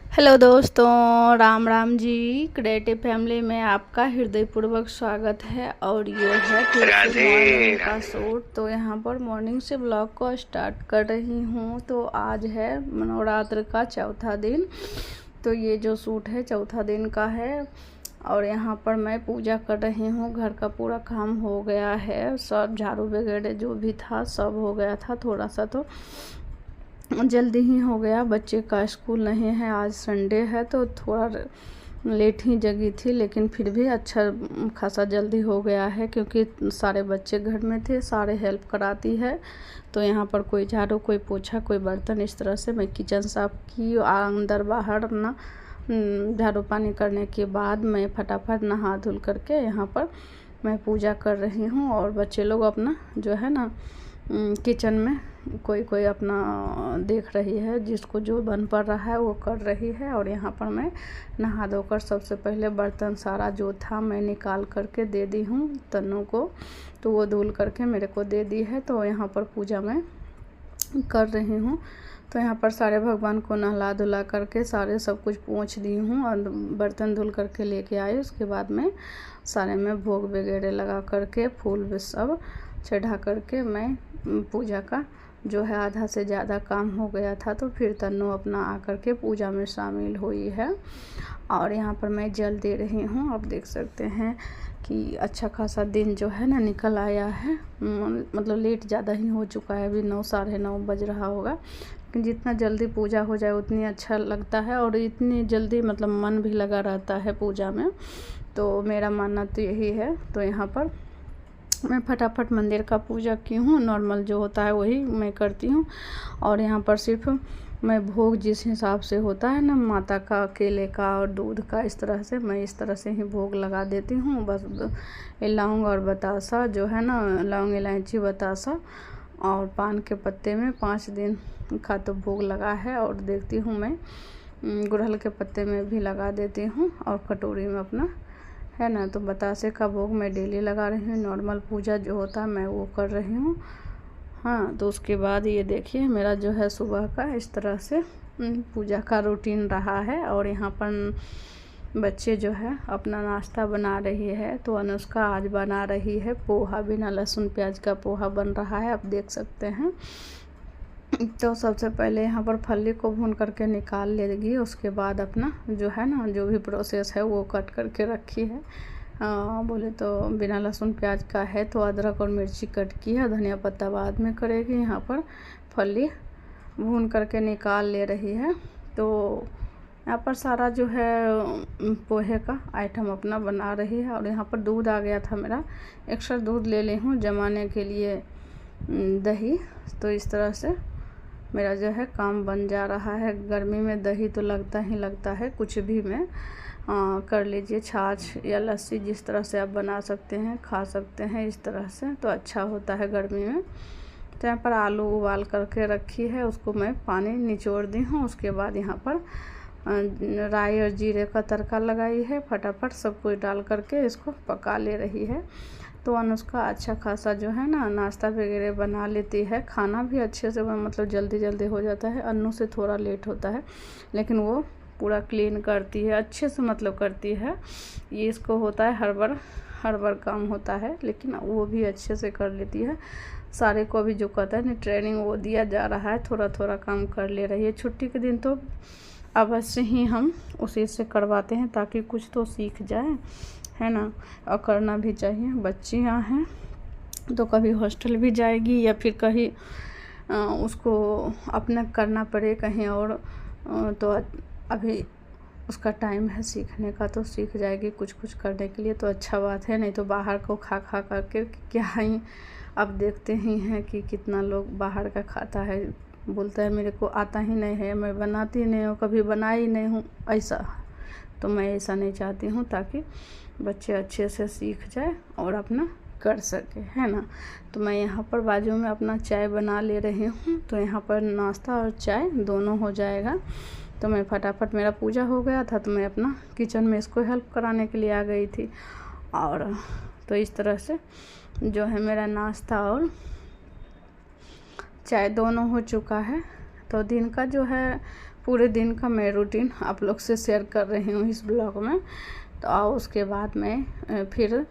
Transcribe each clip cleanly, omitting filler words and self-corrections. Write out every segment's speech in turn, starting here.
Hello दोस्तों, Ram Ram ji. Creative family में आपका हृदयपूर्वक स्वागत है। और ये है फिर से मॉर्निंग का शूट। तो यहाँ पर मॉर्निंग से ब्लॉग को स्टार्ट कर रही हूँ। तो आज है नवरात्र का चौथा दिन। तो ये जो शूट है चौथा दिन का है। और यहाँ पर मैं पूजा कर रही हूँ। घर का पूरा काम हो गया है, सब झाड़ू वगैरह जो भी था सब हो गया था। थोड़ा सा तो जल्दी ही हो गया, बच्चे का स्कूल नहीं है, आज संडे है तो थोड़ा लेट ही जगी थी, लेकिन फिर भी अच्छा खासा जल्दी हो गया है क्योंकि सारे बच्चे घर में थे, सारे हेल्प कराती है। तो यहाँ पर कोई झाड़ू, कोई पोछा, कोई बर्तन, इस तरह से मैं किचन साफ की। अंदर बाहर ना झाड़ू पानी करने के बाद मैं फटाफट नहा धुल करके यहाँ पर मैं पूजा कर रही हूँ। और बच्चे लोग अपना जो है ना किचन में कोई कोई अपना देख रही है, जिसको जो बन पड़ रहा है वो कर रही है। और यहाँ पर मैं नहा धोकर सबसे पहले बर्तन सारा जो था मैं निकाल करके दे दी हूँ तन्नू को, तो वो धुल करके मेरे को दे दी है। तो यहाँ पर पूजा मैं कर रही हूँ। तो यहाँ पर सारे भगवान को नहला धुला करके सारे सब कुछ पोंछ दी हूँ और बर्तन धुल करके लेके आई। उसके बाद में सारे में भोग वगैरह लगा करके फूल भी सब चढ़ा करके मैं पूजा का जो है आधा से ज़्यादा काम हो गया था। तो फिर तन्नू अपना आकर के पूजा में शामिल हुई है। और यहाँ पर मैं जल दे रही हूँ। आप देख सकते हैं कि अच्छा खासा दिन जो है ना निकल आया है। मतलब लेट ज़्यादा ही हो चुका है, अभी 9 साढ़े 9 बज रहा होगा। लेकिन जितना जल्दी पूजा हो जाए उतनी अच्छा लगता है और इतनी जल्दी मतलब मन भी लगा रहता है पूजा में। तो मेरा मानना तो यही है। तो यहाँ पर मैं फटाफट मंदिर का पूजा की हूँ, नॉर्मल जो होता है वही मैं करती हूँ। और यहाँ पर सिर्फ मैं भोग जिस हिसाब से होता है ना माता का, केले का और दूध का, इस तरह से मैं इस तरह से ही भोग लगा देती हूँ। बस लौंग और बतासा जो है ना, लौंग इलायची बतासा और पान के पत्ते में 5 दिन का तो भोग लगा है। और देखती हूँ मैं गुड़हल के पत्ते में भी लगा देती हूँ और कटोरी में अपना है ना। तो बतासे का भोग मैं डेली लगा रही हूँ। नॉर्मल पूजा जो होता है मैं वो कर रही हूँ। हाँ, तो उसके बाद ये देखिए मेरा जो है सुबह का इस तरह से पूजा का रूटीन रहा है। और यहाँ पर बच्चे जो है अपना नाश्ता बना रही है। तो अनुष्का आज बना रही है पोहा, बिना लहसुन प्याज का पोहा बन रहा है, आप देख सकते हैं। तो सबसे पहले यहाँ पर फली को भून करके निकाल लेगी। उसके बाद अपना जो है ना जो भी प्रोसेस है वो कट करके रखी है। बोले तो बिना लहसुन प्याज का है तो अदरक और मिर्ची कट की है, धनिया पत्ता बाद में करेगी। यहाँ पर फली भून करके निकाल ले रही है। तो यहाँ पर सारा जो है पोहे का आइटम अपना बना रही है। और यहाँ पर दूध आ गया था मेरा, एक्स्ट्रा दूध ले ली हूँ जमाने के लिए दही। तो इस तरह से मेरा जो है काम बन जा रहा है। गर्मी में दही तो लगता ही लगता है, कुछ भी में कर लीजिए, छाछ या लस्सी जिस तरह से आप बना सकते हैं, खा सकते हैं इस तरह से, तो अच्छा होता है गर्मी में। तो यहाँ पर आलू उबाल करके रखी है, उसको मैं पानी निचोड़ दी हूँ। उसके बाद यहाँ पर राई और जीरे का तड़का लगाई है, फटाफट सब कुछ डाल करके इसको पका ले रही है। तो अनुष्का अच्छा खासा जो है ना नाश्ता वगैरह बना लेती है, खाना भी अच्छे से मतलब जल्दी जल्दी हो जाता है। अन्नू से थोड़ा लेट होता है लेकिन वो पूरा क्लीन करती है, अच्छे से मतलब करती है। ये इसको होता है हर बार काम होता है, लेकिन वो भी अच्छे से कर लेती है। सारे को अभी जो कहता है ना ट्रेनिंग वो दिया जा रहा है, थोड़ा थोड़ा काम कर ले रही है। छुट्टी के दिन तो अवश्य ही हम उसी से करवाते हैं ताकि कुछ तो सीख जाए, है ना। और करना भी चाहिए, बच्चियाँ हैं तो कभी हॉस्टल भी जाएगी या फिर कहीं उसको अपना करना पड़े कहीं और, तो अभी उसका टाइम है सीखने का, तो सीख जाएगी कुछ कुछ करने के लिए, तो अच्छा बात है। नहीं तो बाहर को खा खा करके क्या ही, अब देखते ही हैं कि कितना लोग बाहर का खाता है, बोलता है मेरे को आता ही नहीं है, मैं बनाती नहीं हूँ, कभी बनाई नहीं हूँ, ऐसा। तो मैं ऐसा नहीं चाहती हूँ, ताकि बच्चे अच्छे से सीख जाए और अपना कर सके, है ना। तो मैं यहाँ पर बाजू में अपना चाय बना ले रही हूँ। तो यहाँ पर नाश्ता और चाय दोनों हो जाएगा। तो मैं फटाफट, मेरा पूजा हो गया था तो मैं अपना किचन में इसको हेल्प कराने के लिए आ गई थी। और तो इस तरह से जो है मेरा नाश्ता और चाय दोनों हो चुका है। तो दिन का जो है पूरे दिन का मैं रूटीन आप लोग से शेयर कर रही हूँ इस ब्लॉग में। तो आओ उसके बाद मैं फिर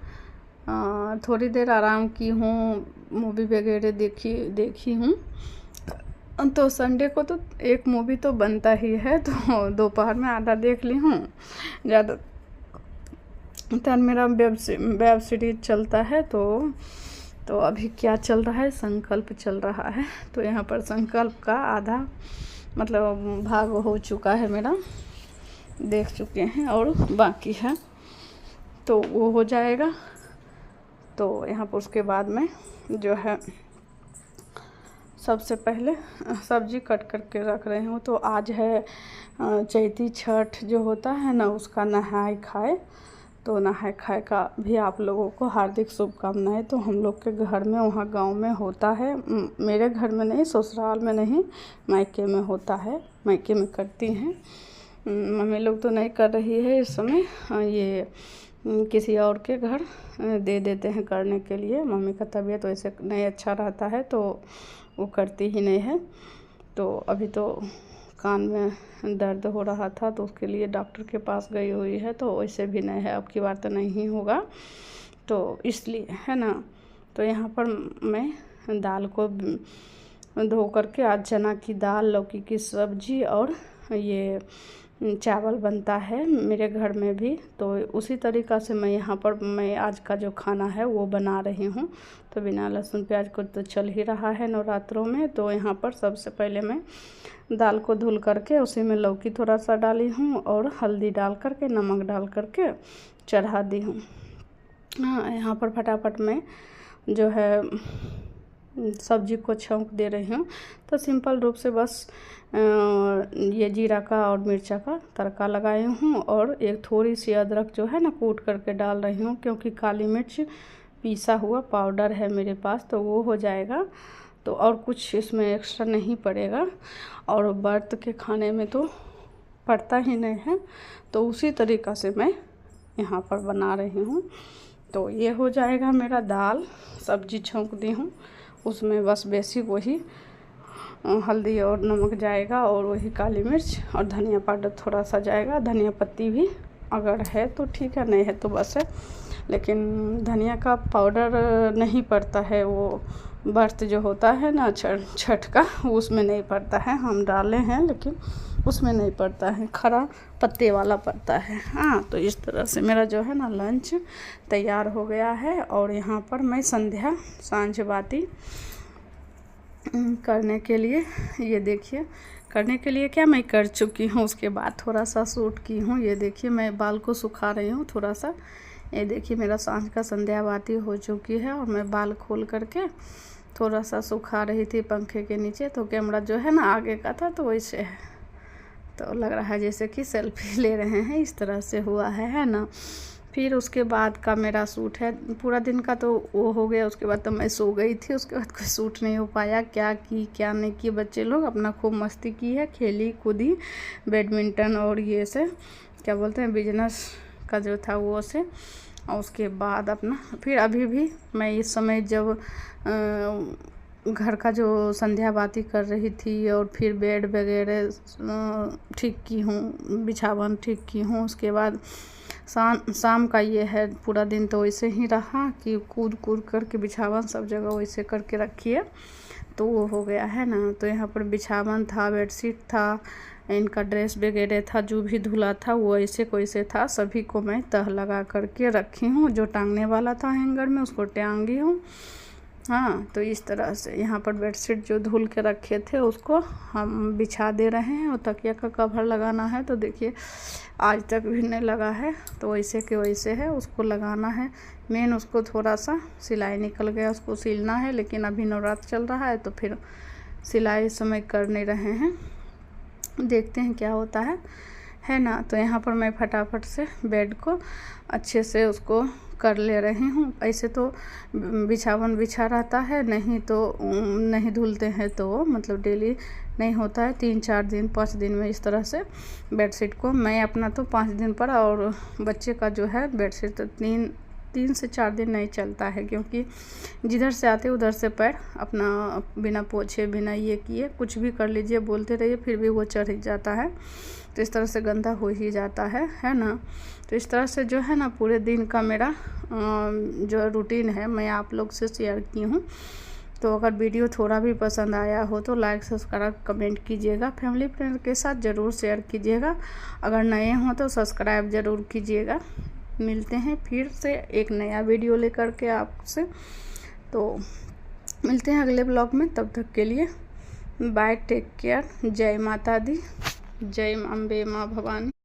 थोड़ी देर आराम की हूँ, मूवी वगैरह देखी हूँ। तो संडे को तो एक मूवी तो बनता ही है, तो दोपहर में आधा देख ली हूँ। ज़्यादातर मेरा वेब सीरीज चलता है। तो अभी क्या चल रहा है, संकल्प चल रहा है। तो यहाँ पर संकल्प का आधा मतलब भाग हो चुका है मेरा, देख चुके हैं, और बाकी है तो वो हो जाएगा। तो यहाँ पर उसके बाद में जो है सबसे पहले सब्जी कट करके रख रही हूँ। तो आज है चैती छठ जो होता है ना, उसका नहाय खाए। तो नहाय खाए का भी आप लोगों को हार्दिक शुभकामनाएं। तो हम लोग के घर में वहाँ गांव में होता है, मेरे घर में नहीं, ससुराल में नहीं, मायके में होता है, मायके में करती हैं। मम्मी लोग तो नहीं कर रही है इस समय, ये किसी और के घर दे देते हैं करने के लिए। मम्मी का तबीयत वैसे नहीं अच्छा रहता है तो वो करती ही नहीं है। तो अभी तो कान में दर्द हो रहा था तो उसके लिए डॉक्टर के पास गई हुई है। तो वैसे भी नहीं है, अब की बार तो नहीं होगा, तो इसलिए है ना। तो यहाँ पर मैं दाल को धो करके, आज चना की दाल, लौकी की सब्जी और ये चावल बनता है मेरे घर में भी। तो उसी तरीक़ा से मैं यहाँ पर मैं आज का जो खाना है वो बना रही हूँ। तो बिना लहसुन प्याज को तो चल ही रहा है नवरात्रों में। तो यहाँ पर सबसे पहले मैं दाल को धुल करके उसी में लौकी थोड़ा सा डाली हूँ और हल्दी डाल करके, नमक डाल करके चढ़ा दी हूँ। हाँ, यहाँ पर फटाफट में जो है सब्जी को छौंक दे रही हूँ। तो सिंपल रूप से बस ये जीरा का और मिर्चा का तड़का लगाई हूँ, और एक थोड़ी सी अदरक जो है ना कूट करके डाल रही हूँ, क्योंकि काली मिर्च पीसा हुआ पाउडर है मेरे पास, तो वो हो जाएगा। तो और कुछ इसमें एक्स्ट्रा नहीं पड़ेगा, और व्रत के खाने में तो पड़ता ही नहीं है। तो उसी तरीक़ा से मैं यहाँ पर बना रही हूँ। तो ये हो जाएगा मेरा दाल, सब्जी छौंक दी हूँ, उसमें बस बेसिक वही हल्दी और नमक जाएगा, और वही काली मिर्च और धनिया पाउडर थोड़ा सा जाएगा। धनिया पत्ती भी अगर है तो ठीक है, नहीं है तो बस है। लेकिन धनिया का पाउडर नहीं पड़ता है, वो व्रत जो होता है ना छठ का, उसमें नहीं पड़ता है। हम डाले हैं लेकिन उसमें नहीं पड़ता है, खरा पत्ते वाला पड़ता है। हाँ, तो इस तरह से मेरा जो है ना लंच तैयार हो गया है। और यहाँ पर मैं संध्या सांझ बाती करने के लिए, ये देखिए करने के लिए क्या मैं कर चुकी हूँ, उसके बाद थोड़ा सा सूट की हूँ। ये देखिए मैं बाल को सुखा रही हूँ थोड़ा सा। ये देखिए मेरा सांझ का संध्या बाती हो चुकी है, और मैं बाल खोल करके थोड़ा सा सुखा रही थी पंखे के नीचे। तो कैमरा जो है ना आगे का था तो वैसे है, तो लग रहा है जैसे कि सेल्फी ले रहे हैं, इस तरह से हुआ है ना। फिर उसके बाद का मेरा सूट है, पूरा दिन का तो वो हो गया। उसके बाद तो मैं सो गई थी, उसके बाद कोई सूट नहीं हो पाया। क्या की क्या नहीं की, बच्चे लोग अपना खूब मस्ती की है, खेली कूदी, बैडमिंटन और ये से क्या बोलते हैं बिजनेस का जो था वो से। और उसके बाद अपना फिर अभी भी मैं इस समय जब घर का जो संध्या बाती कर रही थी, और फिर बेड वगैरह ठीक की हूँ, बिछावन ठीक की हूँ। उसके बाद शाम का ये है, पूरा दिन तो वैसे ही रहा कि कूद करके बिछावन सब जगह वैसे करके रखिए, तो वो हो गया है ना। तो यहाँ पर बिछावन था, बेडशीट था, इनका ड्रेस वगैरह था, जो भी धुला था वो ऐसे को ऐसे था, सभी को मैं तह लगा करके रखी हूँ। जो टांगने वाला था हैंगर में उसको टांगी हूँ। हाँ, तो इस तरह से यहाँ पर बेडशीट जो धुल के रखे थे उसको हम बिछा दे रहे हैं, और तकिया का कवर लगाना है। तो देखिए आज तक भी नहीं लगा है, तो वैसे के वैसे है, उसको लगाना है। मेन उसको थोड़ा सा सिलाई निकल गया, उसको सिलना है, लेकिन अभी नवरात्र चल रहा है तो फिर सिलाई इस समय कर नहीं रहे हैं, देखते हैं क्या होता है ना। तो यहाँ पर मैं फटाफट से बेड को अच्छे से उसको कर ले रही हूँ। ऐसे तो बिछावन बिछा रहता है, नहीं तो नहीं धुलते हैं तो मतलब डेली नहीं होता है, 3-4 दिन 5 दिन में इस तरह से बेडशीट को। मैं अपना तो 5 दिन पर, और बच्चे का जो है बेडशीट तो 3 से 4 दिन नहीं चलता है, क्योंकि जिधर से आते उधर से पैर अपना बिना पोछे बिना ये किए कुछ भी कर लीजिए, बोलते रहिए, फिर भी वो चढ़ ही जाता है। तो इस तरह से गंदा हो ही जाता है ना। तो इस तरह से जो है ना पूरे दिन का मेरा जो रूटीन है मैं आप लोग से शेयर की हूँ। तो अगर वीडियो थोड़ा भी पसंद आया हो तो लाइक सब्सक्राइब कमेंट कीजिएगा, फैमिली फ्रेंड के साथ ज़रूर शेयर कीजिएगा। अगर नए हो तो सब्सक्राइब ज़रूर कीजिएगा। मिलते हैं फिर से एक नया वीडियो लेकर के आपसे। तो मिलते हैं अगले ब्लॉग में, तब तक के लिए बाय, टेक केयर। जय माता दी, जय अम्बे माँ भवानी।